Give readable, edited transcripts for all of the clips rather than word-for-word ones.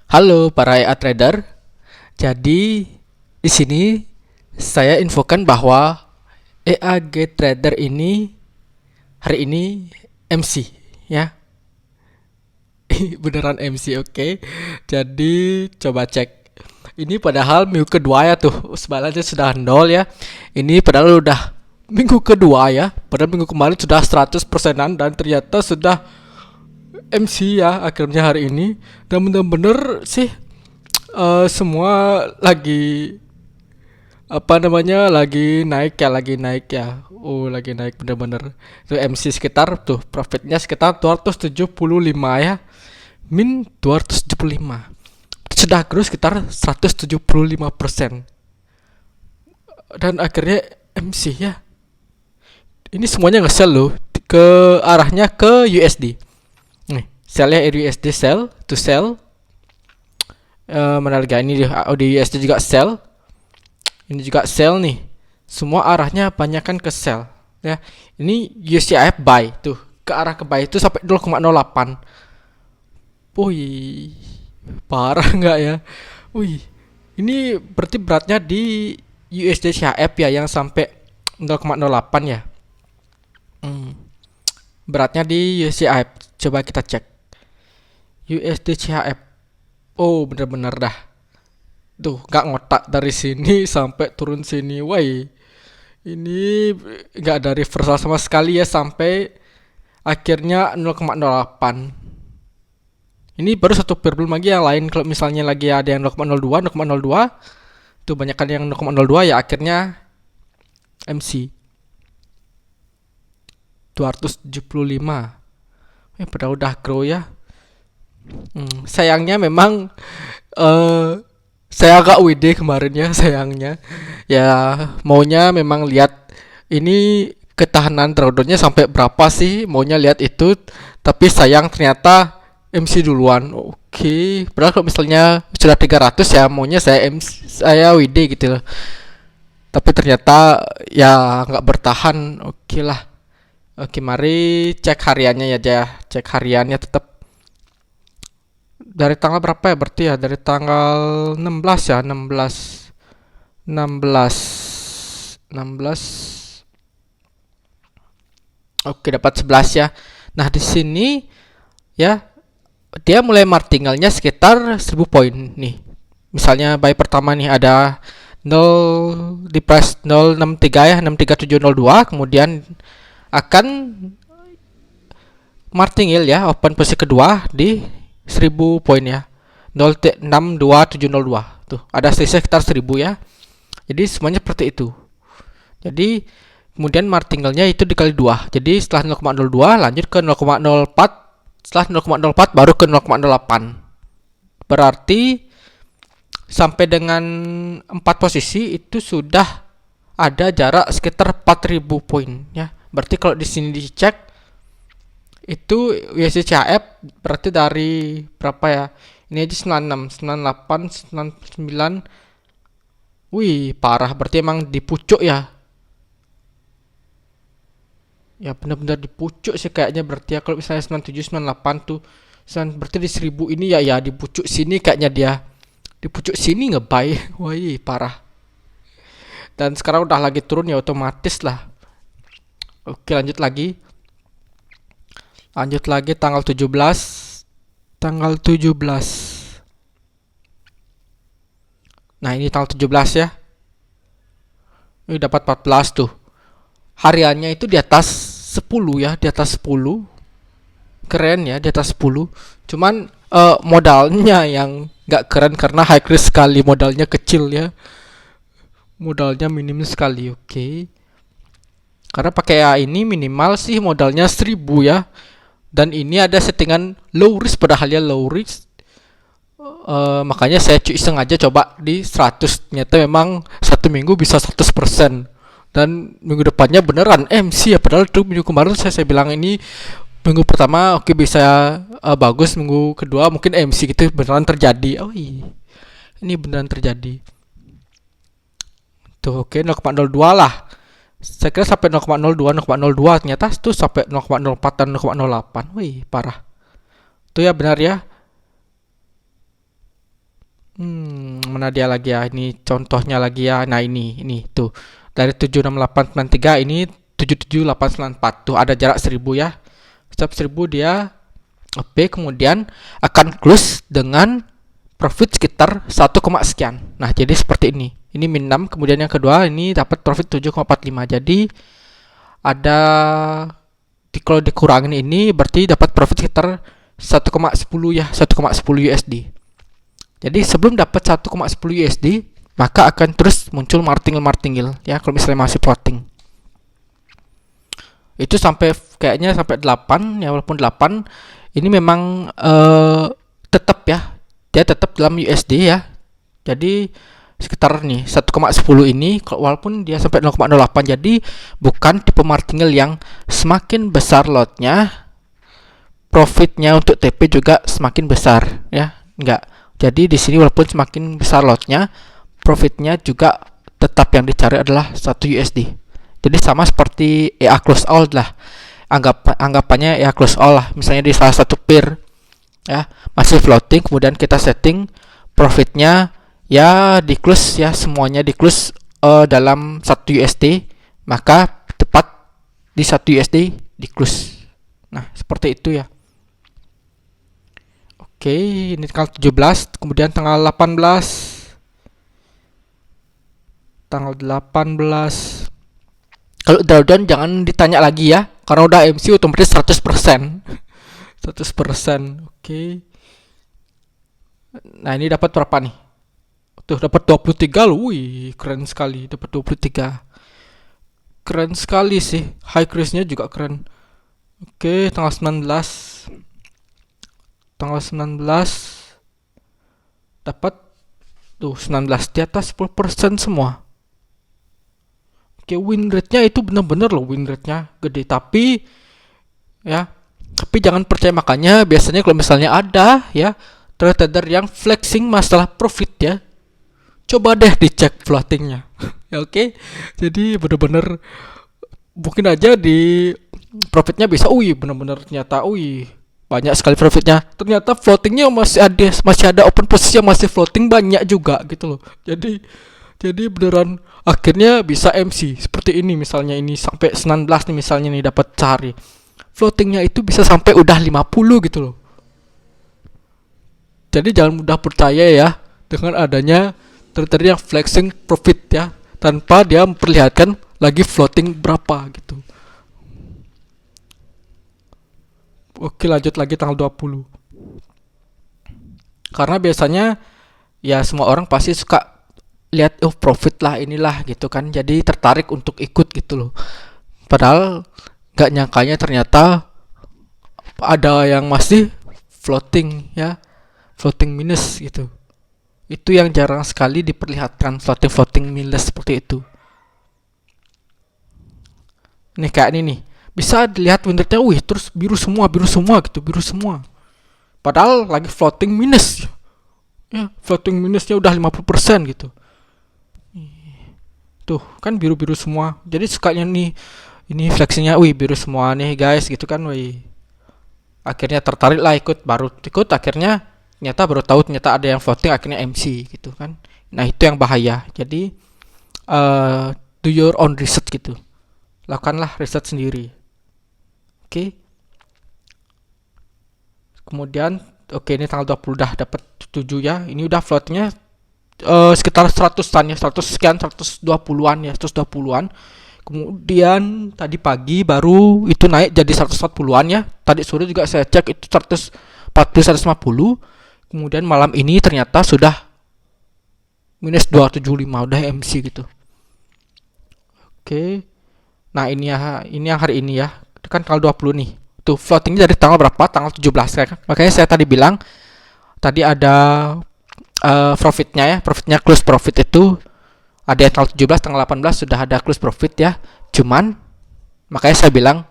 Halo para EA trader. Jadi di sini saya infokan bahwa EAG Trader ini hari ini MC ya. Beneran MC, oke. Jadi coba cek. Ini padahal minggu kedua ya tuh. Sebaliknya sudah nol ya. Ini padahal udah minggu kedua ya. Padahal minggu kemarin sudah 100%-an dan ternyata sudah MC ya akhirnya hari ini. Dan bener-bener sih semua lagi lagi naik ya. Lagi naik bener-bener. Itu MC sekitar tuh profitnya sekitar 275 ya, min 275, sudah growth sekitar 175%. Dan akhirnya MC ya, ini semuanya nge-sell loh, ke arahnya ke USD. Nih sellnya USD, sell to sell. Mana lagi ini di USD juga sell, ini juga sell nih. Semua arahnya banyakkan ke sell ya. Ini USDIF buy tuh, ke arah ke buy itu sampai 0,08. Wih, parah nggak ya? Wih, ini berarti beratnya di USD CHF ya yang sampai 0,08 ya. Beratnya di USD CHF. Coba kita cek USD CHF. Oh, bener-bener dah. Tuh, nggak ngotak dari sini sampai turun sini. Woi, ini nggak ada reversal sama sekali ya sampai akhirnya 0,08. Ini baru satu problem lagi, yang lain kalau misalnya lagi ada yang 0,02, 0,02 tuh banyak kan yang 0,02 ya akhirnya MC 275. Padahal udah grow ya. Sayangnya memang saya agak WD kemarin ya, sayangnya. Ya maunya memang lihat ini ketahanan drawdownnya sampai berapa sih, maunya lihat itu, tapi sayang ternyata MC duluan. Oke, padahal kalau misalnya sudah 300 ya maunya saya WD gitu loh. Tapi ternyata ya nggak bertahan. Oke lah. Oke, mari cek hariannya ya, cek hariannya tetap dari tanggal berapa ya, berarti ya dari tanggal 16 ya, 16 16 16. Oke, dapat 11 ya. Nah, di sini ya dia mulai martingalnya sekitar 1000 poin nih. Misalnya buy pertama nih ada 0 di price 063 ya, 63702, kemudian akan martingale ya, open posisi kedua di 1000 poin ya, 062702. Tuh ada selisih sekitar 1000 ya. Jadi semuanya seperti itu. Jadi kemudian martingale-nya itu dikali 2. Jadi setelah 0,02 lanjut ke 0,04, setelah 0,04 baru ke 0,08. Berarti sampai dengan 4 posisi itu sudah ada jarak sekitar 4000 poin ya. Berarti kalau di sini dicek itu USD CHF berarti dari berapa ya? Ini aja 96, 98, 99. Wih, parah, berarti emang di pucuk ya. Ya benar-benar di pucuk sih kayaknya, berarti ya kalau misalnya 97, 98 tuh berarti di 1000 ini ya di pucuk sini kayaknya dia. Di pucuk sini ngebuy. Wih, parah. Dan sekarang udah lagi turun ya otomatis lah. Oke, lanjut lagi. Lanjut lagi tanggal 17. Tanggal 17. Nah, ini tanggal 17 ya. Ini dapat 14 tuh. Hariannya itu di atas 10 ya, di atas 10. Keren ya, di atas 10. Cuman modalnya yang nggak keren karena high risk sekali, modalnya kecil ya. Modalnya minim sekali, oke. Karena pakai ini minimal sih modalnya 1000 ya. Dan ini ada settingan low risk padahal ya low risk. Makanya saya iseng aja coba di 100. Ternyata memang satu minggu bisa 100%. Dan minggu depannya beneran MC ya. Padahal tuh minggu kemarin saya bilang ini minggu pertama oke bisa bagus, minggu kedua mungkin MC gitu, beneran terjadi. Oh iya, ini beneran terjadi. Tuh oke, 0,02 lah. Saya kira sampai 0,02, 0,02, ternyata itu sampai 0,04 dan 0,08. Wih, parah. Itu ya benar ya. Mana dia lagi ya? Ini contohnya lagi ya. Nah, ini tuh. Dari 76893 ini 77894 tuh ada jarak 1000 ya. Setiap 1000 dia OP, kemudian akan close dengan profit sekitar 1, sekian. Nah, jadi seperti ini. Ini min 6, kemudian yang kedua ini dapat profit 7,45. Jadi ada kalau dikurangin ini berarti dapat profit sekitar 1,10 ya, 1,10 USD. Jadi sebelum dapat 1,10 USD, maka akan terus muncul martingale ya kalau misalnya masih floating. Itu sampai kayaknya sampai 8 ya, walaupun 8 ini memang tetap ya, dia tetap dalam USD ya. Jadi sekitar nih 1,10 ini walaupun dia sampai 0,08, jadi bukan tipe martingale yang semakin besar lotnya profitnya untuk TP juga semakin besar ya, enggak. Jadi di sini walaupun semakin besar lotnya, profitnya juga tetap yang dicari adalah 1 USD. Jadi sama seperti EA close all lah. Anggapannya EA close all lah. Misalnya di salah satu pair ya masih floating, kemudian kita setting profitnya ya di close ya, semuanya di close dalam 1 USD, maka tepat di 1 USD di close. Nah, seperti itu ya. Oke, ini tanggal 17, kemudian tanggal 18. Tanggal 18. Kalau drawdown jangan ditanya lagi ya, karena udah MC otomatis 100%. 100%. Oke. Nah, ini dapat berapa nih? Tuh, dapat 23 loh. Wih, keren sekali dapat 23. Keren sekali sih. High risk-nya juga keren. Oke, tanggal 19. Tanggal 19 dapat tuh 19 di atas 10% semua. Oke, win rate-nya itu benar-benar loh, win rate-nya gede, tapi ya, tapi jangan percaya. Makanya biasanya kalau misalnya ada ya trader yang flexing masalah profit ya, coba deh dicek floatingnya. Ya, oke. Jadi benar-benar mungkin aja di profitnya bisa, benar-benar ternyata, banyak sekali profitnya. Ternyata floatingnya masih ada open posisi yang masih floating banyak juga gitu loh. Jadi beneran akhirnya bisa MC seperti ini. Misalnya ini sampai 19 nih, misalnya nih dapat cari floatingnya itu bisa sampai udah 50 gitu loh. Jadi jangan mudah percaya ya dengan adanya trader yang flexing profit ya, tanpa dia memperlihatkan lagi floating berapa gitu. Oke, lanjut lagi tanggal 20. Karena biasanya ya semua orang pasti suka lihat profit lah inilah gitu kan. Jadi tertarik untuk ikut gitu loh. Padahal gak nyangkanya ternyata ada yang masih floating ya. Floating minus gitu. Itu yang jarang sekali diperlihatkan, floating minus seperti itu. Nih kayak ini nih. Bisa dilihat win rate-nya, terus biru semua gitu, biru semua. Padahal lagi floating minus. Ya, floating minusnya udah 50% gitu. Tuh, kan biru-biru semua. Jadi sukanya nih ini flexingnya, biru semua nih guys gitu kan, Akhirnya tertarik lah ikut, akhirnya ternyata baru tahu ternyata ada yang floating, akhirnya MC gitu kan. Nah, itu yang bahaya. Jadi do your own research gitu. Lakukanlah riset sendiri. Oke. Kemudian ini tanggal 20 udah dapat 7 ya. Ini udah floatnya sekitar 100-an ya, 100 sekian, 120-an ya, 120-an. Kemudian tadi pagi baru itu naik jadi 140-an ya. Tadi sore juga saya cek itu 140, 150. Kemudian malam ini ternyata sudah minus 275, udah MC gitu. Oke. Nah, ini yang hari ini ya. Itu kan tanggal 20 nih. Tuh floatingnya dari tanggal berapa? Tanggal 17 kan. Makanya saya tadi bilang tadi ada profitnya ya. Profitnya close profit itu ada yang tanggal 17, tanggal 18 sudah ada close profit ya. Cuman makanya saya bilang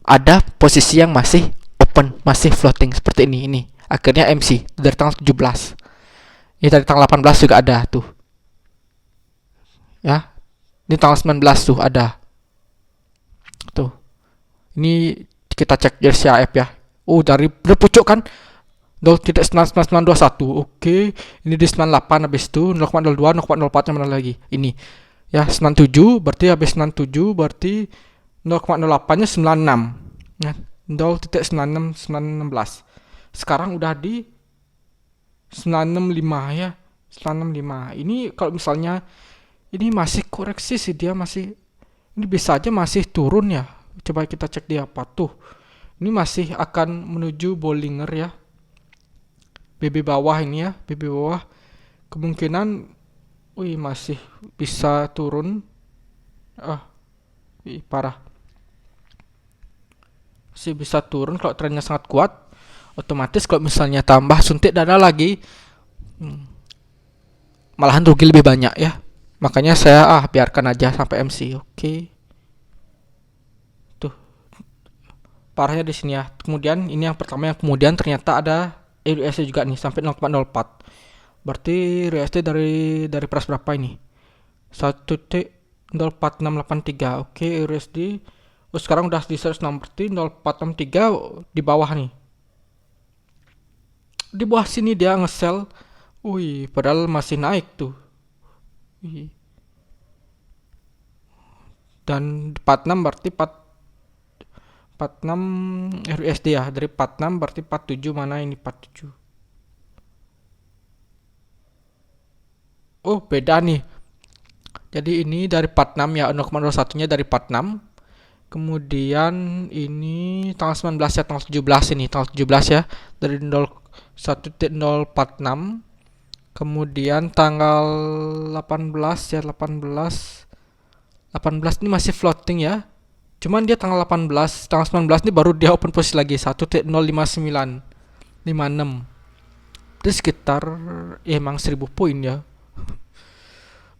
ada posisi yang masih open, masih floating seperti ini. Akhirnya MC dari tanggal 17. Ini dari tanggal 18 juga ada tuh. Ya. Ini tanggal 19 tuh ada. Tuh. Ini kita cek jersey AF ya. Dari pucuk kan 0.99921. Oke, ini di 98, habis itu 0,02, 0,04 yang mana lagi? Ini. Ya, 97 berarti habis 97 berarti 0,08 nya 96. Ya, 0.96916. Sekarang udah di 965 ya. 965. Ini kalau misalnya ini masih koreksi sih, dia masih, ini bisa aja masih turun ya. Coba kita cek di apa tuh. Ini masih akan menuju Bollinger ya. BB bawah ini ya, BB bawah. Kemungkinan masih bisa turun. Parah. Masih bisa turun kalau trennya sangat kuat. Otomatis kalau misalnya tambah suntik dana lagi, malahan rugi lebih banyak ya. Makanya saya biarkan aja sampai MC. Oke. Tuh. Parahnya di sini ya. Kemudian ini yang pertama, yang kemudian ternyata ada USD juga nih sampai 0,04. Berarti USD dari price berapa ini? 1.04683. Oke, USD. Sekarang udah di 106, berarti 0463 di bawah nih. Di bawah sini dia nge-sell. Padahal masih naik tuh. Dan 46 berarti 46 USD ya. Dari 46 berarti 47, mana ini 47. Beda nih. Jadi ini dari 46 ya, 0,01 nya dari 46. Kemudian ini tanggal 19 ya, tanggal 17 ini, tanggal 17 ya, dari 1.046. Kemudian tanggal 18 ya, 18 ini masih floating ya. Cuman dia tanggal 18, tanggal 19 ini baru dia open posisi lagi 1.05956. Itu sekitar emang 1000 poin ya.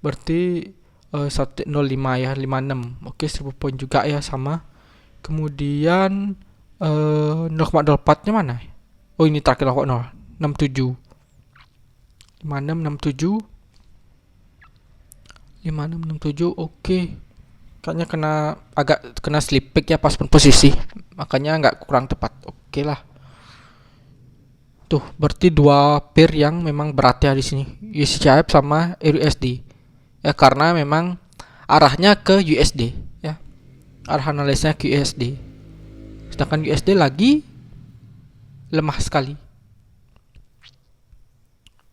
Berarti 1.05 ya, 56. Oke, 1000 poin juga ya, sama. Kemudian 0,04 nya mana? Ini terakhir 0,67. 5667. 5667. Oke. Kayaknya agak kena slip pick ya pas posisi. Makanya nggak kurang tepat. Oke lah. Tuh, berarti dua pair yang memang berat ya di sini. USD sama USD. Ya, karena memang arahnya ke USD ya. Arah analisnya ke USD. Sedangkan USD lagi lemah sekali.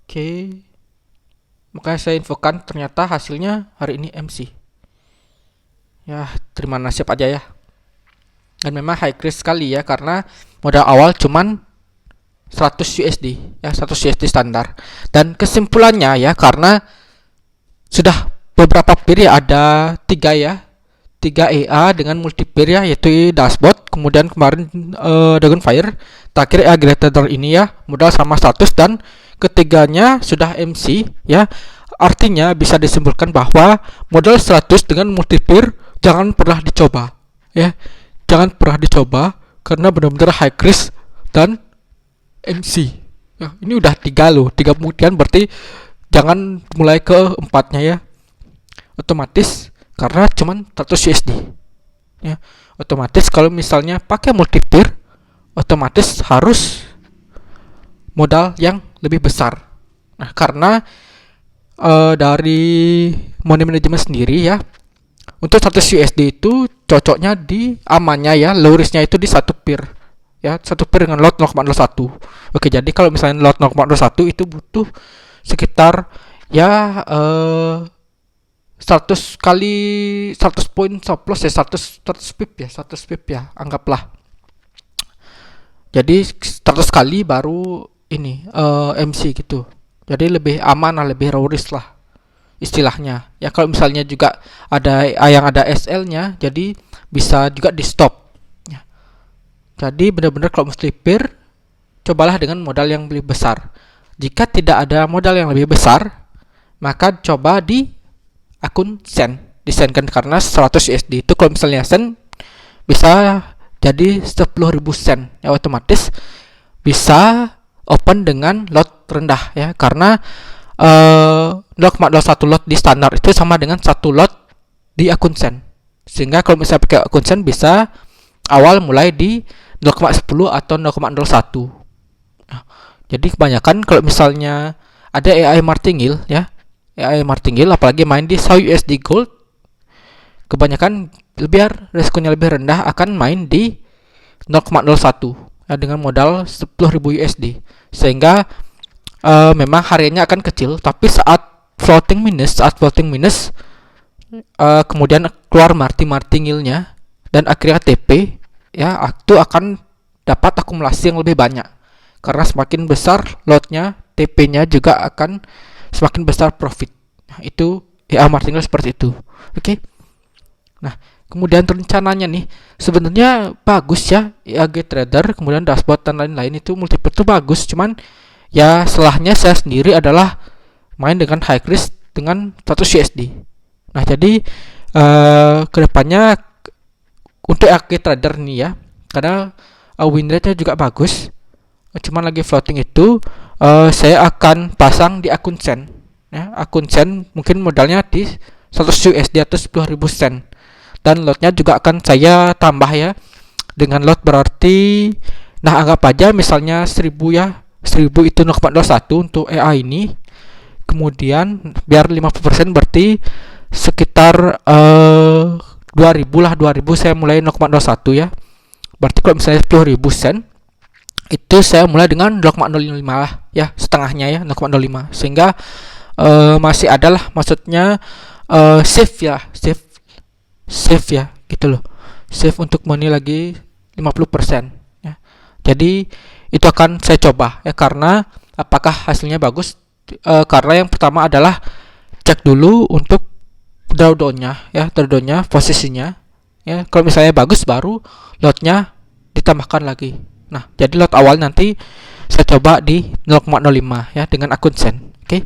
Oke. Makanya saya infokan ternyata hasilnya hari ini MC. Ya, terima nasib aja ya. Dan memang high risk sekali ya, karena modal awal cuman 100 USD ya, 100 USD standar. Dan kesimpulannya ya, karena sudah beberapa pair ya, ada 3 ya, 3 EA dengan multi pair ya, yaitu dashboard, kemudian kemarin Dragonfire, terakhir EA Greater ini ya, modal sama 100, dan ketiganya sudah MC ya. Artinya bisa disimpulkan bahwa modal 100 dengan multi pair jangan pernah dicoba ya. Jangan pernah dicoba karena benar-benar high risk dan MC ya. Ini udah 3 loh, 3 kemudian berarti jangan mulai ke 4-nya ya. Otomatis karena cuman 100 USD ya. Otomatis kalau misalnya pakai multi pair, otomatis harus modal yang lebih besar. Nah, karena dari money management sendiri ya, untuk 100 USD itu cocoknya di amannya ya, low risknya itu di satu pair ya, satu pair dengan lot 0,01. Oke, jadi kalau misalnya lot 0,01 itu butuh sekitar ya 100 kali 100 poin stop loss ya, 100 pip ya, 100 pip ya, anggaplah. Jadi 100 kali baru ini MC gitu. Jadi lebih aman lah, lebih low risk lah istilahnya. Ya, kalau misalnya juga ada yang ada SL-nya, jadi bisa juga di stop. Ya. Jadi benar-benar kalau mesti pair, cobalah dengan modal yang lebih besar. Jika tidak ada modal yang lebih besar, maka coba di akun Sen. Disenkan karena 100 USD itu kalau misalnya Sen bisa jadi 10.000 sen ya, otomatis bisa open dengan lot rendah ya, karena 0,01 lot di standar itu sama dengan 1 lot di akun Sen. Sehingga kalau misalnya pakai akun Sen bisa awal mulai di 0,10 atau 0,01. Nah, Jadi kebanyakan kalau misalnya ada AI martingale ya, AI martingale apalagi main di SAUSD Gold, kebanyakan biar resikonya lebih rendah akan main di 0,01 ya, dengan modal 10.000 USD, sehingga memang hariannya akan kecil, tapi saat floating minus kemudian keluar martingale-nya dan akhirnya TP ya, itu akan dapat akumulasi yang lebih banyak, karena semakin besar lotnya, TP-nya juga akan semakin besar profit. Nah, itu ya martingale seperti itu. Oke. Nah, kemudian rencananya nih sebenarnya bagus ya, IAG Trader, kemudian dashboard dan lain-lain itu multiple itu bagus, cuman ya salahnya saya sendiri adalah main dengan high risk dengan 100 USD. Nah, jadi kedepannya untuk IAG Trader nih ya, karena win rate-nya juga bagus, cuman lagi floating itu saya akan pasang di akun Sen ya, akun Sen mungkin modalnya di 100 USD atau 10.000 sen, dan lotnya juga akan saya tambah ya, dengan lot berarti nah anggap aja misalnya 1000 ya, 1000 itu 0,21 untuk AI ini, kemudian biar 50% berarti sekitar 2000 lah, 2000 saya mulai 0,21 ya, berarti kalau misalnya 10.000 sen itu saya mulai dengan 0,05 lah ya, setengahnya ya, 0,05, sehingga masih ada lah, maksudnya save ya gitu loh, save untuk money lagi 50% ya. Jadi itu akan saya coba ya, karena apakah hasilnya bagus, karena yang pertama adalah cek dulu untuk drawdown-nya ya, drawdown-nya posisinya ya, kalau misalnya bagus baru lotnya ditambahkan lagi. Nah, jadi lot awal nanti saya coba di 0,05 ya dengan akun Sen. Oke.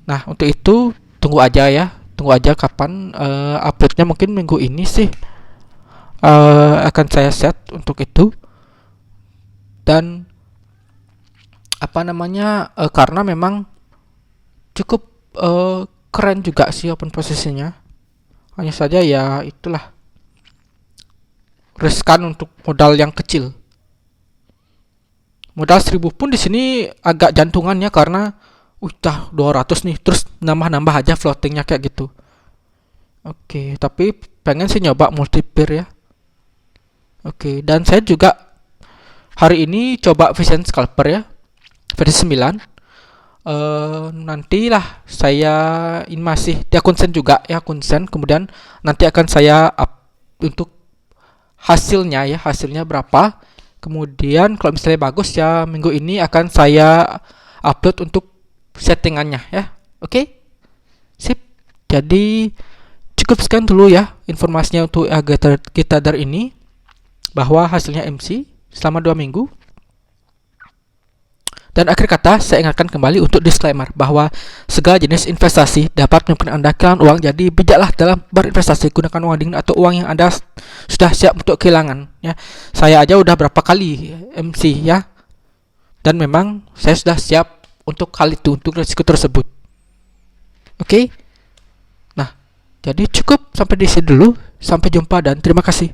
Nah, untuk itu tunggu aja kapan uploadnya, mungkin minggu ini sih akan saya set untuk itu. Dan apa namanya, karena memang cukup keren juga sih open posisinya, hanya saja ya itulah riskan untuk modal yang kecil. Modal 1000 pun di sini agak jantungannya, karena udah 200 nih, terus nambah aja floatingnya kayak gitu. Oke, tapi pengen sih nyoba multi pair ya. Oke, dan saya juga hari ini coba Vision Scalper ya, versi 9. Nantilah saya ini masih di akun Sen juga ya, akun Sen, kemudian nanti akan saya up untuk hasilnya ya, hasilnya berapa. Kemudian kalau misalnya bagus ya, minggu ini akan saya upload untuk settingannya ya. Oke? Sip. Jadi cukup sekian dulu ya informasinya untuk kita dari ini, bahwa hasilnya MC selama 2 minggu. Dan akhir kata, saya ingatkan kembali untuk disclaimer bahwa segala jenis investasi dapat menyebabkan Anda kehilangan uang. Jadi bijaklah dalam berinvestasi, gunakan uang dingin atau uang yang Anda sudah siap untuk kehilangan ya. Saya aja udah berapa kali MC ya, dan memang saya sudah siap untuk hal itu, untuk risiko tersebut. Oke? Nah, jadi cukup sampai di sini dulu. Sampai jumpa dan terima kasih.